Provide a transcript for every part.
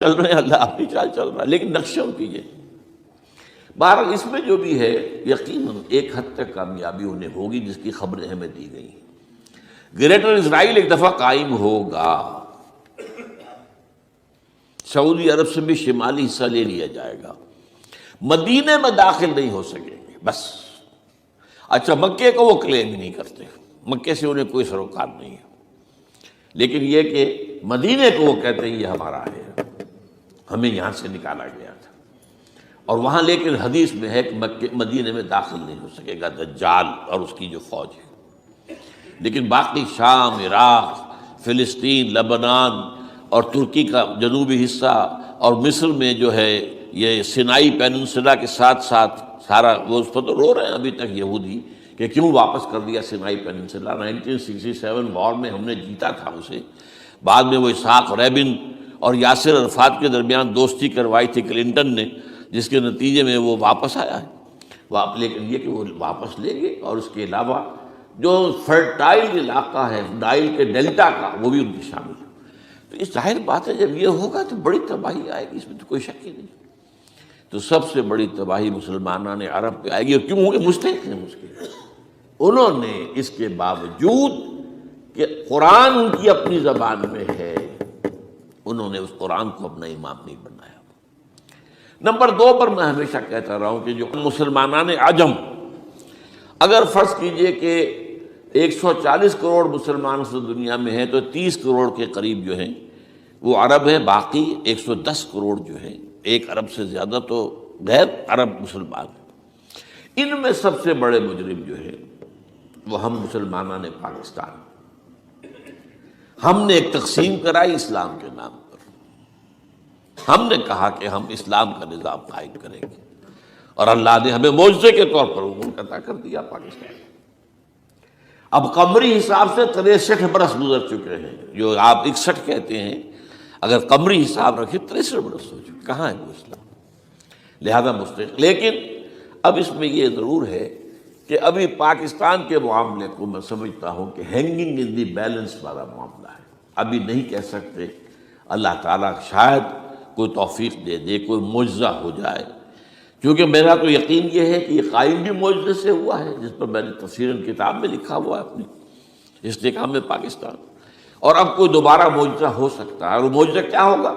چل رہے ہیں، اللہ اپنی چال چل رہا ہے، لیکن نقشہ ان کی یہ۔ بہرحال اس میں جو بھی ہے یقیناً ایک حد تک کامیابی انہیں ہوگی جس کی خبریں ہمیں دی گئی ہیں۔ گریٹر اسرائیل ایک دفعہ قائم ہوگا، سعودی عرب سے بھی شمالی حصہ لے لیا جائے گا، مدینے میں داخل نہیں ہو سکیں گے بس۔ اچھا، مکے کو وہ کلیم ہی نہیں کرتے، مکے سے انہیں کوئی سروکار نہیں ہے، لیکن یہ کہ مدینے کو وہ کہتے ہیں یہ ہمارا ہے، ہمیں یہاں سے نکالا گیا تھا۔ اور وہاں لیکن حدیث میں ہے کہ مکے مدینے میں داخل نہیں ہو سکے گا دجال اور اس کی جو فوج ہے، لیکن باقی شام، عراق، فلسطین، لبنان اور ترکی کا جنوبی حصہ اور مصر میں جو ہے یہ سینائی پیننسلا کے ساتھ ساتھ سارا، وہ اس پر تو رو رہے ہیں ابھی تک یہودی کہ کیوں واپس کر دیا سینائی پیننسلا، 1967 وار میں ہم نے جیتا تھا اسے، بعد میں وہ اسحاق ریبن اور یاسر عرفات کے درمیان دوستی کروائی تھی کلنٹن نے، جس کے نتیجے میں وہ واپس آیا ہے۔ لیکن یہ کہ وہ واپس لے گئے، اور اس کے علاوہ جو فرٹائل علاقہ ہے نائل کے ڈیلٹا کا وہ بھی ان کی شامل ہے۔ تو اس ظاہر بات ہے جب یہ ہوگا تو بڑی تباہی آئے گی، اس میں تو کوئی شک ہی نہیں۔ تو سب سے بڑی تباہی مسلمانان عرب پہ آئے گی، اور کیوں ہوگی؟ مستحق ہیں اس کے، انہوں نے اس کے باوجود کہ قرآن ان کی اپنی زبان میں ہے، انہوں نے اس قرآن کو اپنا امام نہیں بنایا۔ نمبر 2 پر میں ہمیشہ کہتا رہا ہوں کہ جو مسلمانان عجم، اگر فرض کیجئے کہ 140 کروڑ مسلمان اس دنیا میں ہیں تو 30 کروڑ کے قریب جو ہیں وہ عرب ہیں، باقی 110 کروڑ جو ہیں، 1 ارب سے زیادہ تو غیر عرب مسلمان ہیں۔ ان میں سب سے بڑے مجرم جو ہیں وہ ہم مسلمانان پاکستان، ہم نے ایک تقسیم کرائی اسلام کے نام پر، ہم نے کہا کہ ہم اسلام کا نظام قائم کریں گے، اور اللہ نے ہمیں معجزے کے طور پر وہ ملک عطا کر دیا پاکستان۔ اب قمری حساب سے 63 برس گزر چکے ہیں، جو آپ 61 کہتے ہیں، اگر قمری حساب رکھیں 63 برس ہو چکے، کہاں ہے وہ اسلام؟ لہذا مستحق۔ لیکن اب اس میں یہ ضرور ہے کہ ابھی پاکستان کے معاملے کو میں سمجھتا ہوں کہ ہینگنگ ان دی بیلنس والا معاملہ ہے، ابھی نہیں کہہ سکتے۔ اللہ تعالیٰ شاید کوئی توفیق دے دے، کوئی معجزہ ہو جائے، کیونکہ میرا تو یقین یہ ہے کہ یہ قائم بھی معجزے سے ہوا ہے، جس پر میں نے تفسیراً کتاب میں لکھا ہوا ہے اپنی استحکام پاکستان، اور اب کوئی دوبارہ معجزہ ہو سکتا ہے۔ اور معجزہ کیا ہوگا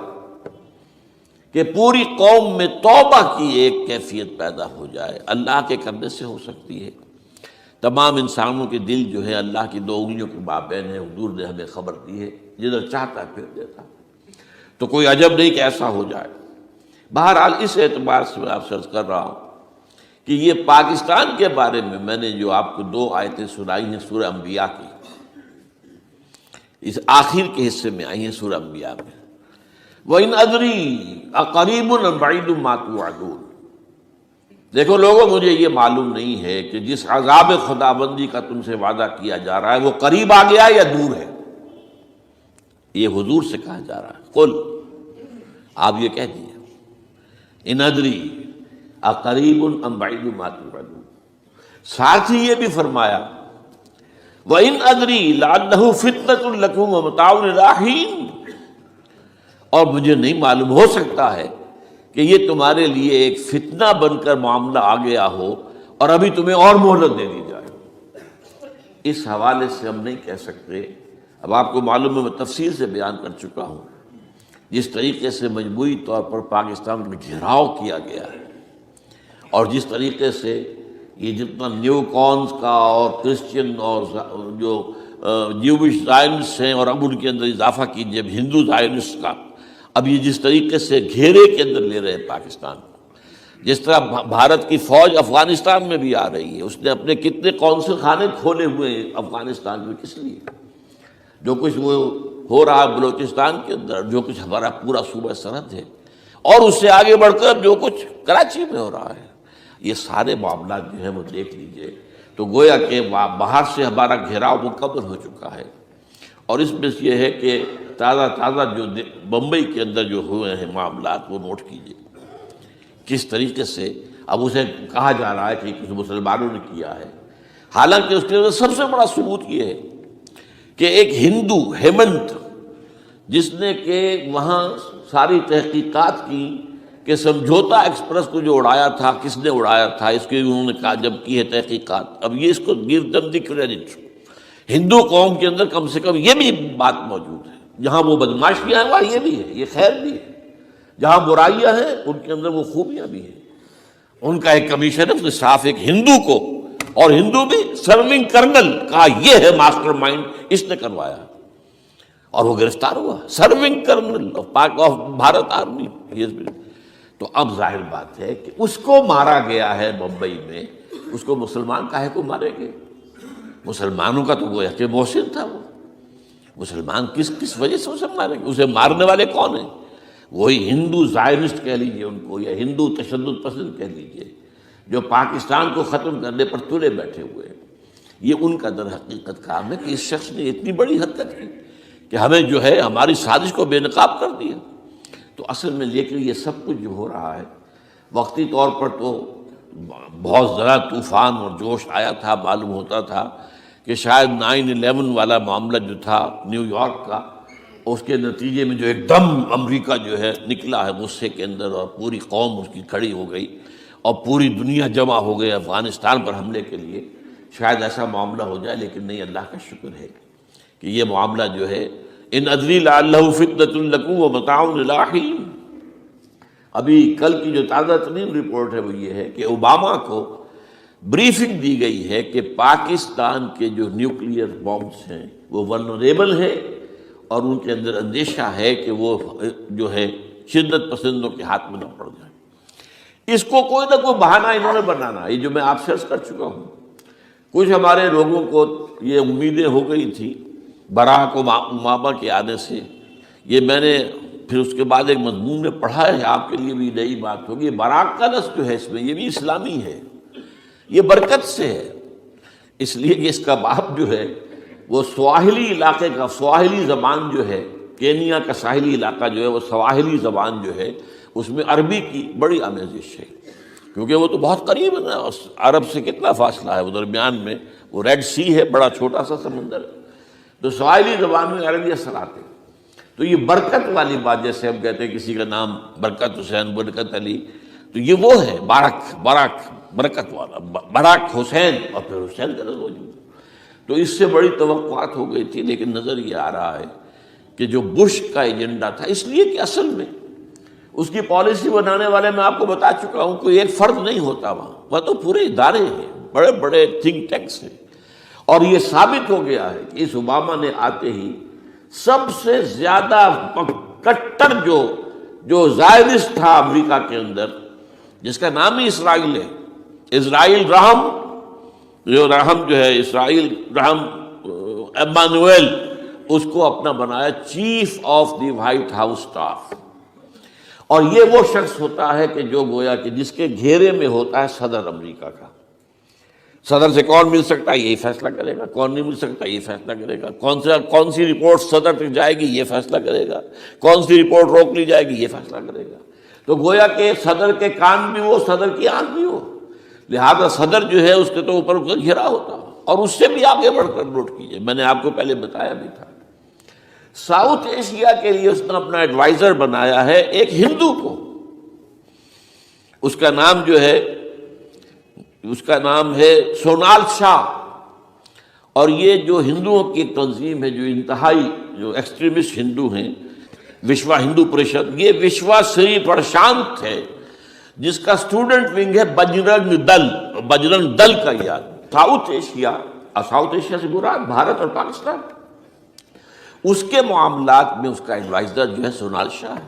کہ پوری قوم میں توبہ کی ایک کیفیت پیدا ہو جائے، اللہ کے کرنے سے ہو سکتی ہے۔ تمام انسانوں کے دل جو ہے اللہ کی 2 انگلیوں کے مابین ہے، حضور نے ہمیں خبر دی ہے، جدھر چاہتا ہے پھر دیتا ہے، تو کوئی عجب نہیں کہ ایسا ہو جائے۔ بہرحال اس اعتبار سے میں آپ سے عرض کر رہا ہوں کہ یہ پاکستان کے بارے میں نے جو آپ کو 2 آیتیں سنائی ہیں سورہ انبیاء کی، اس آخر کے حصے میں آئی ہیں سورہ انبیاء میں، وَإِنْ أَدْرِي أَقَرِيبٌ أَمْ بَعِيدٌ مَا تُوعَدُونَ۔ دیکھو لوگوں، مجھے یہ معلوم نہیں ہے کہ جس عذاب خدابندی کا تم سے وعدہ کیا جا رہا ہے وہ قریب آ گیا یا دور ہے۔ یہ حضور سے کہا جا رہا ہے، قل، آپ یہ کہہ دیجیے، ان ادری اقریب ام بعید ما توعدون۔ ساتھ ہی یہ بھی فرمایا وَإِنْ أَدْرِي لَعَلَّهُ فِتْنَةٌ لَكُمْ وَمَتَاعٌ إِلَىٰ حِينٍ، اور مجھے نہیں معلوم، ہو سکتا ہے کہ یہ تمہارے لیے ایک فتنہ بن کر معاملہ آ گیا ہو اور ابھی تمہیں اور مہلت دے دی جائے۔ اس حوالے سے ہم نہیں کہہ سکتے۔ اب آپ کو معلوم ہے، میں تفصیل سے بیان کر چکا ہوں جس طریقے سے مجموعی طور پر پاکستان میں گھیراؤ کیا گیا ہے، اور جس طریقے سے یہ جتنا نیو کونز کا اور کرسچن اور جو جیوش زائنسٹ ہیں، اور اب ان کے اندر اضافہ کیجیے ہندو زائنسٹ کا، اب یہ جس طریقے سے گھیرے کے اندر لے رہے ہیں پاکستان کو، جس طرح بھارت کی فوج افغانستان میں بھی آ رہی ہے، اس نے اپنے کتنے قونصل خانے کھولے ہوئے ہیں افغانستان میں، کس لیے؟ جو کچھ وہ ہو رہا بلوچستان کے اندر، جو کچھ ہمارا پورا صوبہ سرحد ہے، اور اس سے آگے بڑھ کر جو کچھ کراچی میں ہو رہا ہے، یہ سارے معاملات جو ہیں وہ دیکھ لیجئے تو گویا کہ باہر سے ہمارا گھیراؤ مکمل ہو چکا ہے۔ اور اس میں یہ ہے کہ تازہ جو بمبئی کے اندر جو ہوئے ہیں معاملات وہ نوٹ کیجئے، کس طریقے سے اب اسے کہا جا رہا ہے کہ کچھ مسلمانوں نے کیا ہے، حالانکہ اس کے اندر سب سے بڑا ثبوت یہ ہے کہ ایک ہندو ہیمنت جس نے کہ وہاں ساری تحقیقات کی کہ سمجھوتا ایکسپریس کو جو اڑایا تھا کس نے اڑایا تھا، اس کی انہوں نے کہا جب کی ہے تحقیقات، اب یہ اس کو گیو دم دی کریڈٹ۔ ہندو قوم کے اندر کم سے کم یہ بھی بات موجود ہے، جہاں وہ بدماشیاں ہیں وہاں یہ بھی ہے، یہ خیر بھی ہے، جہاں برائیاں ہیں ان کے اندر وہ خوبیاں بھی ہیں۔ ان کا ایک کمیشن ہے، اس نے صاف ایک ہندو کو، اور ہندو بھی سرونگ کرنل کا یہ ہے ماسٹر مائنڈ، اس نے کروایا اور وہ گرفتار ہوا، serving kernel of Bharat army. تو اب ظاہر بات ہے کہ اس کو مارا گیا ہے ممبئی میں، اس کو مسلمان کاہے کو مارے گئے؟ مسلمانوں کا تو وہ کہ محسن تھا، وہ مسلمان کس وجہ سے اسے مارے گئے؟ اسے مارنے والے کون ہیں؟ وہی ہندو زائنسٹ کہہ لیجئے ان کو، یا ہندو تشدد پسند کہہ لیجئے، جو پاکستان کو ختم کرنے پر تلے بیٹھے ہوئے ہیں۔ یہ ان کا در حقیقت کام ہے کہ اس شخص نے اتنی بڑی حرکت کی کہ ہمیں جو ہے ہماری سازش کو بے نقاب کر دیا۔ تو اصل میں لیکن یہ سب کچھ جو ہو رہا ہے وقتی طور پر تو بہت ذرا طوفان اور جوش آیا تھا، معلوم ہوتا تھا کہ شاید 9/11 والا معاملہ جو تھا نیو یارک کا، اس کے نتیجے میں جو ایک دم امریکہ جو ہے نکلا ہے غصے کے اندر، اور پوری قوم اس کی کھڑی ہو گئی اور پوری دنیا جمع ہو گئی افغانستان پر حملے کے لیے، شاید ایسا معاملہ ہو جائے۔ لیکن نہیں، اللہ کا شکر ہے کہ یہ معاملہ جو ہے ان ادری لعلہ فتنۃ لکم ومتاع الی حین۔ ابھی کل کی جو تازہ ترین رپورٹ ہے وہ یہ ہے کہ اوباما کو بریفنگ دی گئی ہے کہ پاکستان کے جو نیوکلیئر بامز ہیں وہ ولنریبل ہیں، اور ان کے اندر اندیشہ ہے کہ وہ جو ہے شدت پسندوں کے ہاتھ میں نہ پڑ جائیں۔ اس کو کوئی نہ کوئی بہانہ انہوں نے بنانا، یہ جو میں آپ سے عرض کر چکا ہوں۔ کچھ ہمارے لوگوں کو یہ امیدیں ہو گئی تھی براک اوباما کے آنے سے، یہ میں نے پھر اس کے بعد ایک مضمون میں پڑھا ہے، آپ کے لیے بھی نئی بات ہوگی۔ براک کا لفظ جو ہے اس میں یہ بھی اسلامی ہے، یہ برکت سے ہے، اس لیے کہ اس کا باپ جو ہے وہ سواحلی علاقے کا، سواحلی زبان جو ہے کینیا کا ساحلی علاقہ جو ہے وہ سواحلی زبان جو ہے اس میں عربی کی بڑی آمیزش ہے، کیونکہ وہ تو بہت قریب ہے نا، عرب سے کتنا فاصلہ ہے، وہ درمیان میں وہ ریڈ سی ہے، بڑا چھوٹا سا سمندر، تو سواحلی زبان میں عربی اثرات ہیں۔ تو یہ برکت والی بات، جیسے ہم کہتے ہیں کسی کا نام برکت حسین، برکت علی، تو یہ وہ ہے باراک برکت والا، براک حسین، اور پھر حسین کا لفظ موجود۔ تو اس سے بڑی توقعات ہو گئی تھی، لیکن نظر یہ آ رہا ہے کہ جو بش کا ایجنڈا تھا، اس لیے کہ اصل میں اس کی پالیسی بنانے والے میں آپ کو بتا چکا ہوں کوئی ایک فرد نہیں ہوتا وہاں تو پورے ادارے ہیں، بڑے بڑے تھنک ٹینکس ہیں، اور یہ ثابت ہو گیا ہے کہ اس اوباما نے آتے ہی سب سے زیادہ کٹر جو زائرسٹ تھا امریکہ کے اندر، جس کا نام ہی اسرائیل ہے، اسرائیل رحم، جو ہے اسرائیل رحم ایمانویل، اس کو اپنا بنایا chief of the white house staff. اور یہ وہ شخص ہوتا ہے کہ جو گویا کہ جس کے گھیرے میں ہوتا ہے صدر امریکہ کا۔ صدر سے کون مل سکتا ہے، یہی فیصلہ کرے گا، کون نہیں مل سکتا یہ فیصلہ کرے گا، کون سی رپورٹ صدر تک جائے گی یہ فیصلہ کرے گا، کون سی رپورٹ روک لی جائے گی یہ فیصلہ کرے گا۔ تو گویا کہ صدر کے کان بھی وہ، صدر کی آنکھ بھی ہو، لہذا صدر جو ہے اس کے تو اوپر گھرا ہوتا، اور اس سے بھی آگے بڑھ کر نوٹ کیجئے، میں نے آپ کو پہلے بتایا بھی تھا، ساؤتھ ایشیا کے لیے اس نے اپنا ایڈوائزر بنایا ہے ایک ہندو کو، اس کا نام ہے سونال شاہ، اور یہ جو ہندوؤں کی ایک تنظیم ہے جو انتہائی جو ایکسٹریمسٹ ہندو ہیں، وشوا ہندو پریشد، یہ وشوا سری پرشانت ہے، جس کا اسٹوڈنٹ ونگ ہے بجرنگ دل کا یاد۔ ساؤتھ ایشیا سے مراد بھارت اور پاکستان، اس کے معاملات میں اس کا ایڈوائزر جو ہے سونال شاہ ہے۔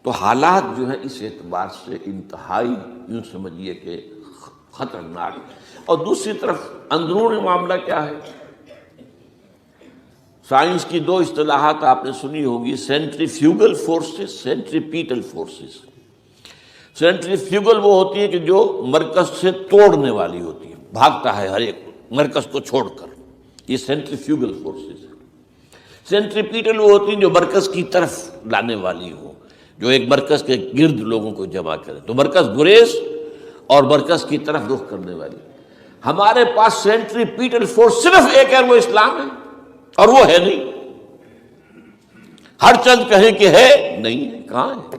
تو حالات جو ہیں اس اعتبار سے انتہائی یوں سمجھیے کہ خطرناک، اور دوسری طرف اندرون معاملہ کیا ہے؟ سائنس کی دو اصطلاحات آپ نے سنی ہوگی، centrifugal forces, centripetal forces. Centrifugal وہ ہوتی ہے کہ جو مرکز سے توڑنے والی ہوتی ہے، بھاگتا ہے ہر ایک مرکز کو چھوڑ کر، یہ سینٹریفیوگل فورسز ہے۔ سینٹریپیٹل وہ ہوتی ہیں جو مرکز کی طرف لانے والی ہوں، جو ایک مرکز کے گرد لوگوں کو جمع کرے، تو مرکز گریز اور مرکز کی طرف رخ کرنے والی۔ ہمارے پاس سینٹریپیٹل فورس صرف ایک ہے، وہ اسلام ہے، اور وہ ہے نہیں۔ ہر چند کہیں کہ ہے نہیں ہے، کہاں ہے؟